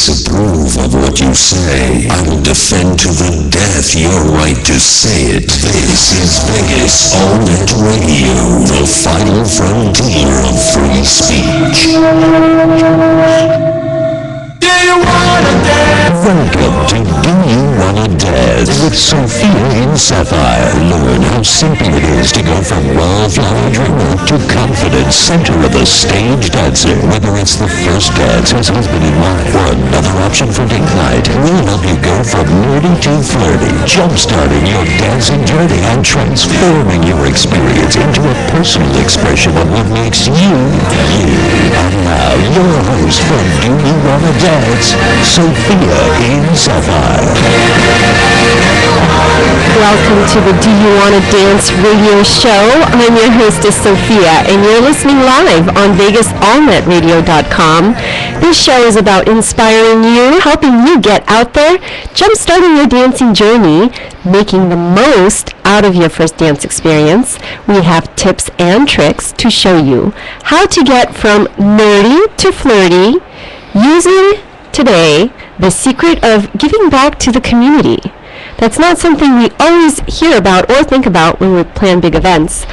disapprove of what you say, I will defend to the death your right to say it. This is Vegas All-Net Radio, the final frontier of free speech. Do you wanna dance? Welcome to Do You Wanna Dance with Sophia in Sapphire. Learn how simple it is to go from wallflower dreamer to confident center of the stage dancer. Whether it's the first dance as husband in wife or another option for date night, we'll help you go from nerdy to flirty, jumpstarting your dancing journey and transforming your experience into a personal expression of what makes you, you. And now, your host for Do You Wanna Dance, Sophia in Sapphire. Welcome to the Do You Wanna Dance radio show. I'm your hostess, Sophia, and you're listening live on VegasAllNetRadio.com. This show is about inspiring you, helping you get out there, jump-starting your dancing journey, making the most out of your first dance experience. We have tips and tricks to show you how to get from nerdy to flirty, using today the secret of giving back to the community. That's not something we always hear about or think about when we plan big events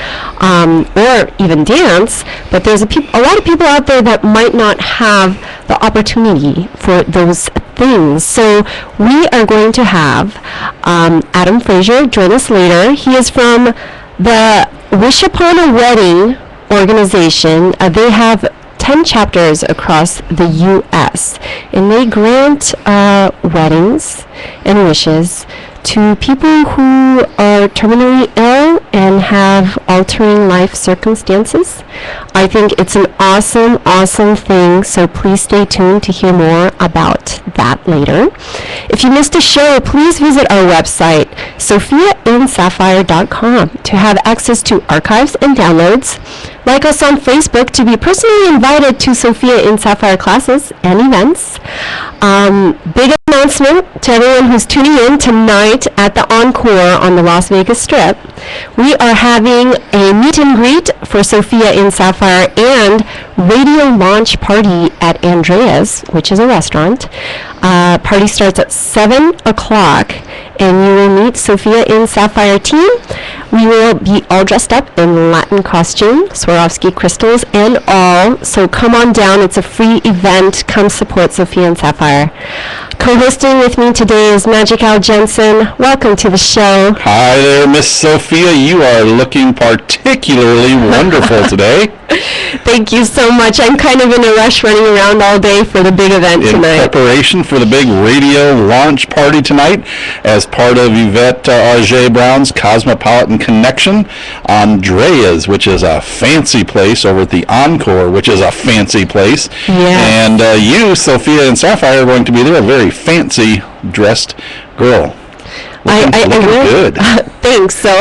or even dance, but there's a lot of people out there that might not have the opportunity for those things. So we are going to have Adam Frazier join us later. He is from the Wish Upon a Wedding organization. They have 10 chapters across the U.S. and they grant weddings and wishes to people who are terminally ill and have altering life circumstances. I think it's an awesome, awesome thing, so please stay tuned to hear more about that later. If you missed a show, please visit our website, sophiainsapphire.com, to have access to archives and downloads. Like us on Facebook to be personally invited to Sophia in Sapphire classes and events. Big announcement to everyone who's tuning in tonight at the Encore on the Las Vegas Strip. We are having a meet and greet for Sophia in Sapphire and radio launch party at Andrea's, which is a restaurant. Party starts at 7 o'clock, and you will meet Sophia in Sapphire team. We will be all dressed up in Latin costume, Swarovski crystals and all. So come on down. It's a free event. Come support Sophia and Sapphire. Co-hosting with me today is Magic Al Jensen. Welcome to the show. Hi there, Miss Sophia. You are looking particularly wonderful today. Thank you so much. I'm kind of in a rush running around all day for the big event tonight. In preparation for the big radio launch party tonight as part of Yvette Auger Brown's Cosmopolitan Connection, Andrea's, which is a fancy place, over at the Encore, which is a fancy place. Yes. And you, Sophia and Sapphire, are going to be there, a very fancy dressed girl. Looking good. Thanks. So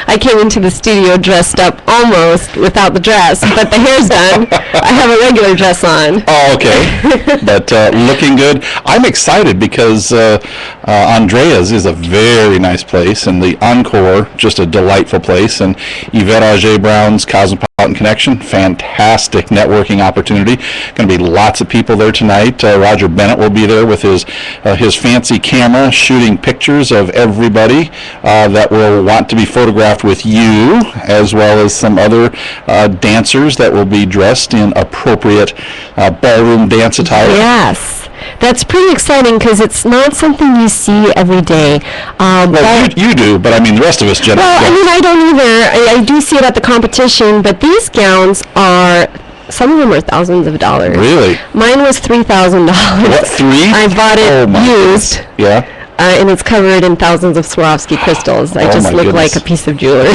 I came into the studio dressed up almost without the dress, but the hair's done. I have a regular dress on. Oh, okay. But looking good. I'm excited because Andrea's is a very nice place, and the Encore, just a delightful place, and Yvette Auger Brown's Cosmopolitan Connection, fantastic networking opportunity. Going to be lots of people there tonight. Roger Bennett will be there with his fancy camera shooting pictures of everybody that will want to be photographed with you, as well as some other dancers that will be dressed in appropriate ballroom dance attire. Yes. That's pretty exciting because it's not something you see every day. Well, you do, but I mean the rest of us generally Well, don't. I mean, I don't either. I do see it at the competition, but these gowns are, some of them are thousands of dollars. Really? Mine was $3,000. What, three? I bought it used. Goodness. Yeah. And it's covered in thousands of Swarovski crystals. I just look like a piece of jewelry.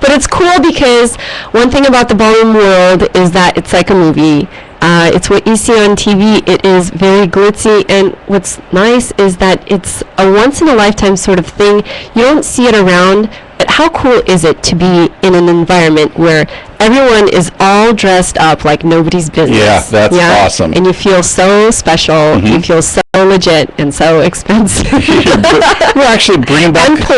But it's cool because one thing about the ballroom world is that it's like a movie. It's what you see on TV. It is very glitzy, and what's nice is that it's a once-in-a-lifetime sort of thing. You don't see it around, but how cool is it to be in an environment where everyone is all dressed up like nobody's business? Yeah, that's awesome. And you feel so special. You feel so legit and so expensive. We're actually bringing back... And poor.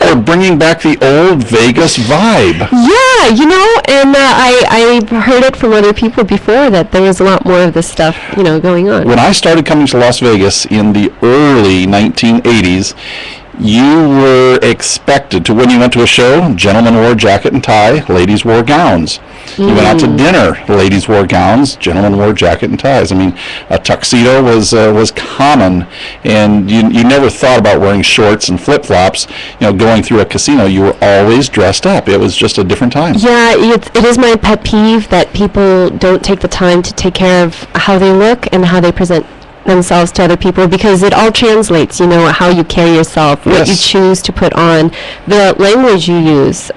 We're bringing back the old Vegas vibe. Yeah, you know, and I heard it from other people before that there was a lot more of this stuff, you know, going on. When I started coming to Las Vegas in the early 1980s, you were expected to, when you went to a show, gentlemen wore jacket and tie, ladies wore gowns. You went out to dinner, ladies wore gowns, gentlemen wore jacket and ties. I mean, a tuxedo was common, and you never thought about wearing shorts and flip-flops. You know, going through a casino, you were always dressed up. It was just a different time. Yeah, it is my pet peeve that people don't take the time to take care of how they look and how they present themselves to other people, because it all translates, you know, how you carry yourself, what you choose to put on, the language you use,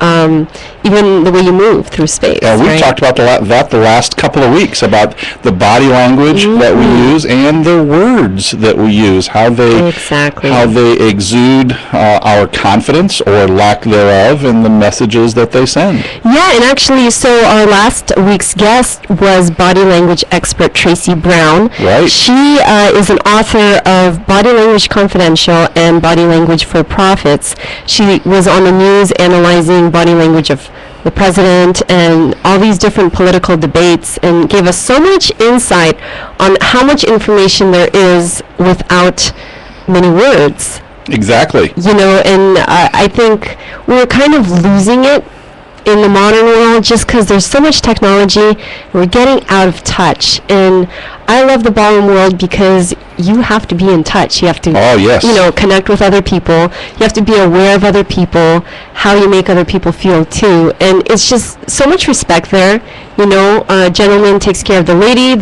even the way you move through space. Yeah, we've talked about that the last couple of weeks, about the body language that we use and the words that we use, how they exude our confidence or lack thereof in the messages that they send. Yeah, and actually, so our last week's guest was body language expert Tracy Brown. Right. She is an author of Body Language Confidential and Body Language for Profits. She was on the news analyzing body language of the president and all these different political debates, and gave us so much insight on how much information there is without many words. Exactly. You know, and I think we're kind of losing it in the modern world just because there's so much technology. We're getting out of touch, and I love the ballroom world because you have to be in touch. You have to, you know, connect with other people. You have to be aware of other people, how you make other people feel too, and it's just so much respect there. You know, a gentleman takes care of the lady,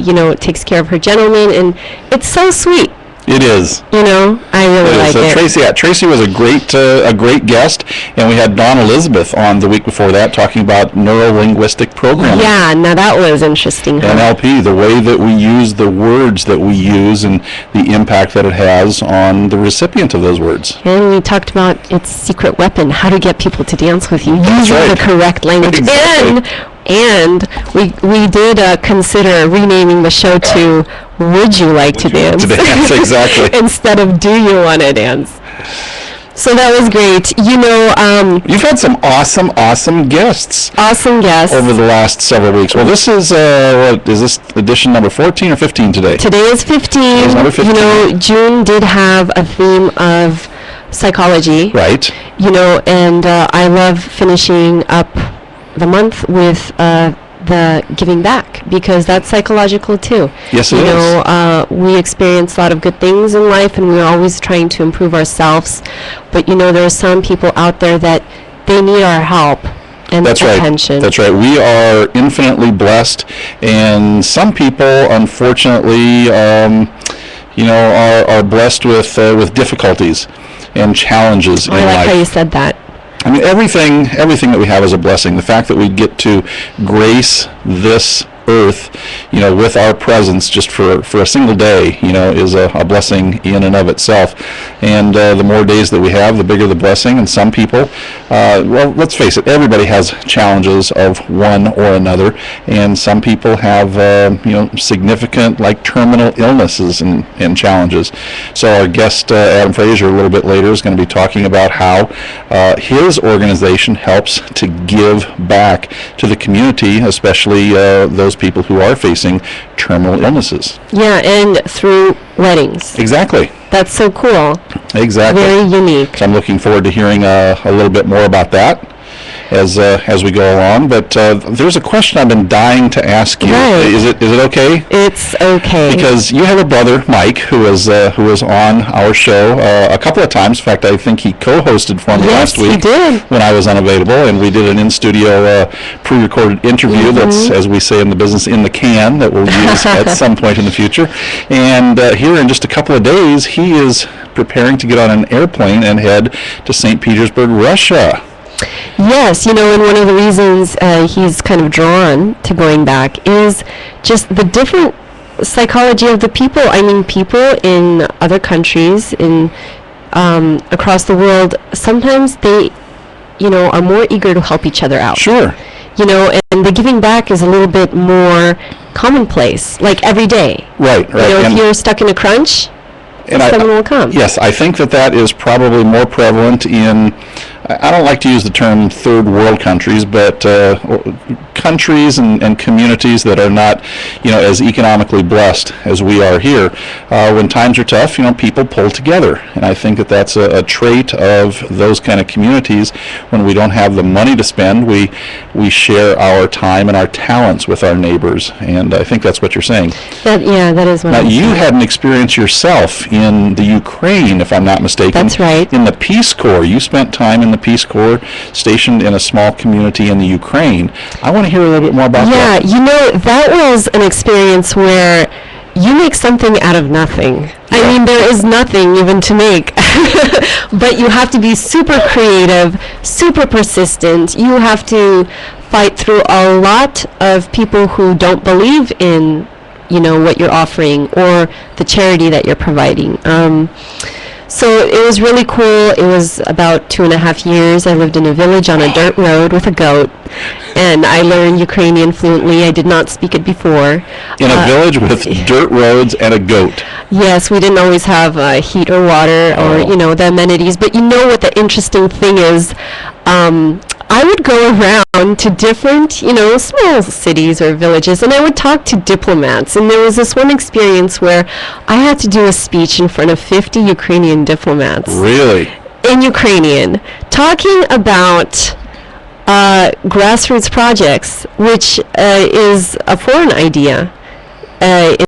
you know, takes care of her gentleman, and it's so sweet. It is. You know, I really like it. Tracy was a great guest, and we had Dawn Elizabeth on the week before that talking about neuro-linguistic programming. Yeah, now that was interesting. NLP, the way that we use the words that we use and the impact that it has on the recipient of those words. And we talked about its secret weapon, how to get people to dance with you using the correct language. Exactly. And we did consider renaming the show to Would You Like to Dance? Exactly. Instead of Do You Want to Dance? So that was great. You know, you've had some awesome guests. Awesome guests. Over the last several weeks. Well, this is, what is this edition number 14 or 15 today? Today is 15. Today's number 15. You know, June did have a theme of psychology. Right. You know, and I love finishing up the month with the giving back, because that's psychological too. Yes, it is. You know, we experience a lot of good things in life, and we're always trying to improve ourselves. But you know, there are some people out there that they need our help and attention. That's right. We are infinitely blessed, and some people, unfortunately, you know, are blessed with difficulties and challenges in life. I like how you said that. I mean, everything that we have is a blessing. The fact that we get to grace this earth, you know, with our presence just for a single day, you know, is a blessing in and of itself. And the more days that we have, the bigger the blessing. And some people, well, let's face it, everybody has challenges of one or another. And some people have, you know, significant, like, terminal illnesses and challenges. So our guest, Adam Frazier, a little bit later is going to be talking about how his organization helps to give back to the community, especially those people who are facing terminal illnesses. Yeah, and through weddings. Exactly. That's so cool. Exactly. Very unique. So I'm looking forward to hearing a little bit more about that as we go along. But there's a question I've been dying to ask you. Right. Is it okay? It's okay. Because you have a brother, Mike, who was on our show a couple of times. In fact, I think he co-hosted for me last week. Yes, he did. When I was unavailable, and we did an in-studio pre-recorded interview that's, as we say in the business, in the can, that we'll use at some point in the future. And here in just a couple of days, he is preparing to get on an airplane and head to St. Petersburg, Russia. Yes, you know, and one of the reasons he's kind of drawn to going back is just the different psychology of the people. I mean, people in other countries, in across the world, sometimes they, you know, are more eager to help each other out. Sure. You know, and the giving back is a little bit more commonplace, like every day. Right. You know, if you're stuck in a crunch, And someone will come. Yes, I think that is probably more prevalent in, I don't like to use the term third world countries, but countries and communities that are not, as economically blessed as we are here. When times are tough, people pull together. And I think that's a trait of those kind of communities. When we don't have the money to spend, we share our time and our talents with our neighbors. And I think that's what you're saying. That is what now, I'm you saying. had an experience yourself in the Ukraine, if I'm not mistaken. That's right. In the Peace Corps. You spent time in the Peace Corps, stationed in a small community in the Ukraine. I want to hear a little bit more about that. Yeah, that was an experience where you make something out of nothing. I mean, there is nothing even to make. But you have to be super creative, super persistent. You have to fight through a lot of people who don't believe in what you're offering or the charity that you're providing. So it was really cool. It was about 2.5 years. I lived in a village on a dirt road with a goat, and I learned Ukrainian fluently. I did not speak it before. In a village with dirt roads and a goat. Yes, we didn't always have heat or water or, the amenities. But what the interesting thing is, I would go around to different, small cities or villages, and I would talk to diplomats. And there was this one experience where I had to do a speech in front of 50 Ukrainian diplomats. Really? In Ukrainian, talking about grassroots projects, which is a foreign idea in